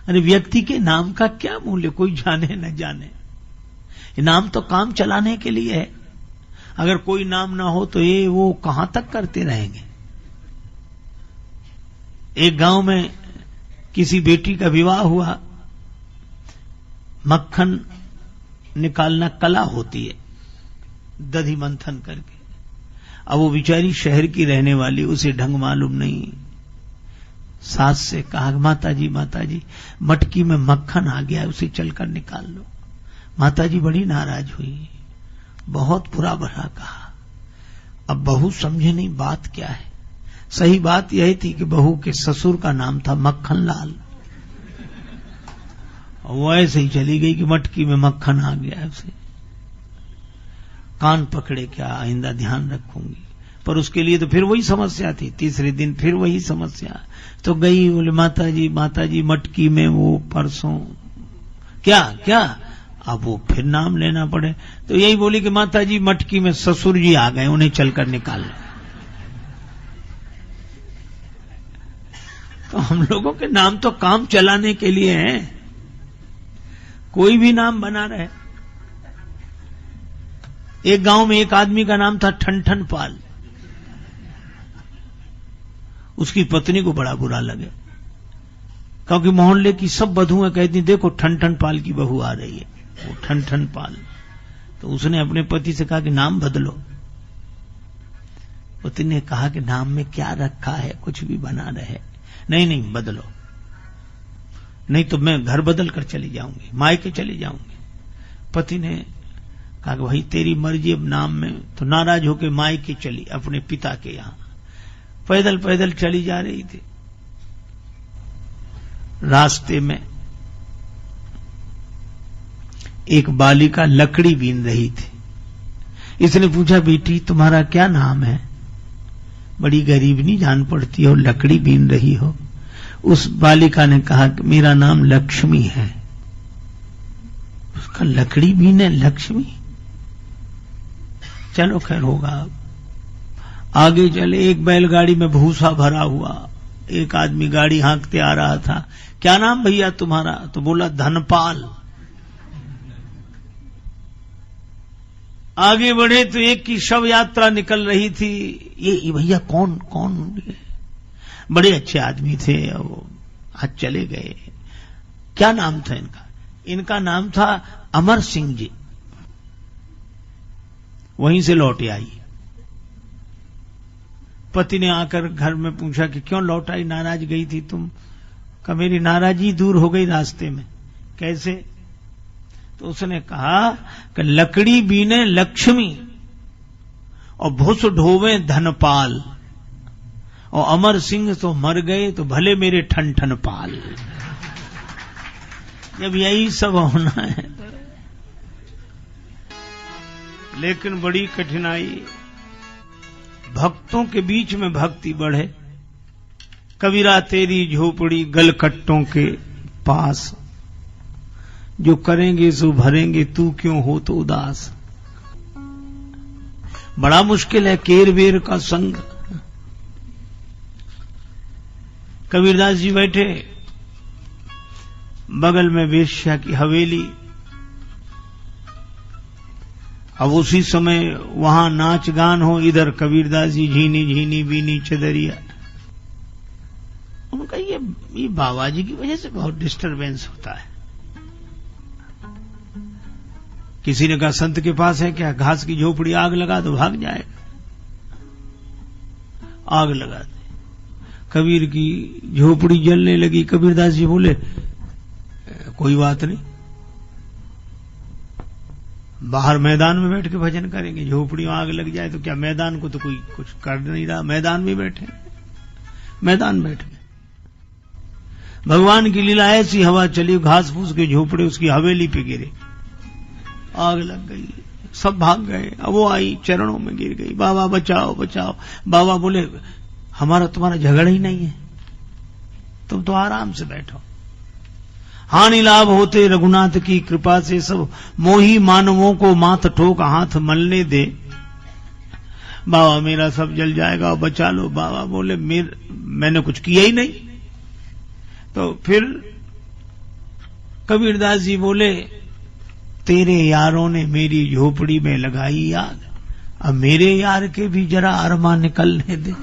अरे व्यक्ति के नाम का क्या मूल्य, कोई जाने न जाने। नाम तो काम चलाने के लिए है। अगर कोई नाम ना हो तो ये वो कहां तक करते रहेंगे। एक गांव में किसी बेटी का विवाह हुआ। मक्खन निकालना कला होती है, दधी मंथन करके। अब वो बेचारी शहर की रहने वाली, उसे ढंग मालूम नहीं। सास से कहा, माता जी मटकी में मक्खन आ गया है, उसे चलकर निकाल लो। माता जी बड़ी नाराज हुई, बहुत बुरा भला कहा। अब बहू समझे नहीं बात क्या है। सही बात यही थी कि बहू के ससुर का नाम था मक्खन लाल। वो ऐसे ही चली गई कि मटकी में मक्खन आ गया है। उसे कान पकड़े, क्या आइंदा ध्यान रखूंगी। पर उसके लिए तो फिर वही समस्या थी। तीसरे दिन फिर वही समस्या। तो गई, बोले माता जी मटकी में वो परसों क्या। अब वो फिर नाम लेना पड़े तो यही बोली कि माता जी मटकी में ससुर जी आ गए, उन्हें चलकर निकाल लो। तो हम लोगों के नाम तो काम चलाने के लिए हैं। कोई भी नाम बना रहे। एक गांव में एक आदमी का नाम था ठनठन पाल। उसकी पत्नी को बड़ा बुरा लगे, क्योंकि मोहल्ले की सब बधुएं कहती, देखो ठनठन पाल की बहू आ रही है, वो ठनठन पाल। तो उसने अपने पति से कहा कि नाम बदलो। पति ने कहा कि नाम में क्या रखा है, कुछ भी बना रहे। नहीं बदलो, नहीं तो मैं घर बदल कर चली जाऊंगी, मायके चली जाऊंगी। पति ने कहा कि भाई तेरी मर्जी, अब नाम में। तो नाराज होकर मायके चली अपने पिता के यहां। पैदल चली जा रही थी। रास्ते में एक बालिका लकड़ी बीन रही थी। इसने पूछा, बेटी तुम्हारा क्या नाम है? बड़ी गरीबनी जान पड़ती हो, लकड़ी बीन रही हो। उस बालिका ने कहा कि मेरा नाम लक्ष्मी है। उसका लकड़ी बीने लक्ष्मी, चलो खैर होगा। आगे चले, एक बैलगाड़ी में भूसा भरा हुआ। एक आदमी गाड़ी हाँकते आ रहा था। क्या नाम भैया तुम्हारा? तो बोला धनपाल। आगे बढ़े तो एक की शव यात्रा निकल रही थी। ये भैया कौन? बड़े अच्छे आदमी थे, वो आज चले गए। क्या नाम था इनका? इनका नाम था अमर सिंह जी। वहीं से लौटे आई। पति ने आकर घर में पूछा कि क्यों लौट आई, नाराज गई थी तुम? कहा मेरी नाराजगी दूर हो गई रास्ते में। कैसे? तो उसने कहा कि लकड़ी बीने लक्ष्मी और भुस ढोवे धनपाल, और अमर सिंह तो मर गए तो भले मेरे ठन पाल। जब यही सब होना है, लेकिन बड़ी कठिनाई। भक्तों के बीच में भक्ति बढ़े। कबीरा तेरी झोपड़ी गलकट्टों के पास, जो करेंगे सो भरेंगे, तू क्यों हो तो उदास। बड़ा मुश्किल है केर बेर का संग। कबीरदास जी बैठे, बगल में वेश्या की हवेली। अब उसी समय वहां नाच गान हो, इधर कबीरदास जी झीनी झीनी बीनी चदरिया। उनका ये बाबा जी की वजह से बहुत डिस्टरबेंस होता है। किसी ने कहा संत के पास है क्या? घास की झोपड़ी आग लगा दो, भाग जाएगा। आग लगा दे, कबीर की झोपड़ी जलने लगी। कबीरदास जी बोले कोई बात नहीं, बाहर मैदान में बैठ के भजन करेंगे। झोपड़ी में आग लग जाए तो क्या, मैदान को तो कोई कुछ कर नहीं रहा, मैदान में बैठे। मैदान बैठ गए। भगवान की लीला ऐसी, हवा चली, घास फूस के झोपड़े उसकी हवेली पे गिरे, आग लग गई, सब भाग गए। अब वो आई, चरणों में गिर गई, बाबा बचाओ बचाओ। बाबा बोले हमारा तुम्हारा झगड़ा ही नहीं है, तुम तो आराम से बैठो। हानि लाभ होते रघुनाथ की कृपा से, सब मोही मानवों को माथ ठोक हाथ मलने दे। बाबा मेरा सब जल जाएगा, बचा लो। बाबा बोले मैंने कुछ किया ही नहीं। तो फिर कबीरदास जी बोले, तेरे यारों ने मेरी झोपड़ी में लगाई आग, अब मेरे यार के भी जरा अरमा निकलने दे।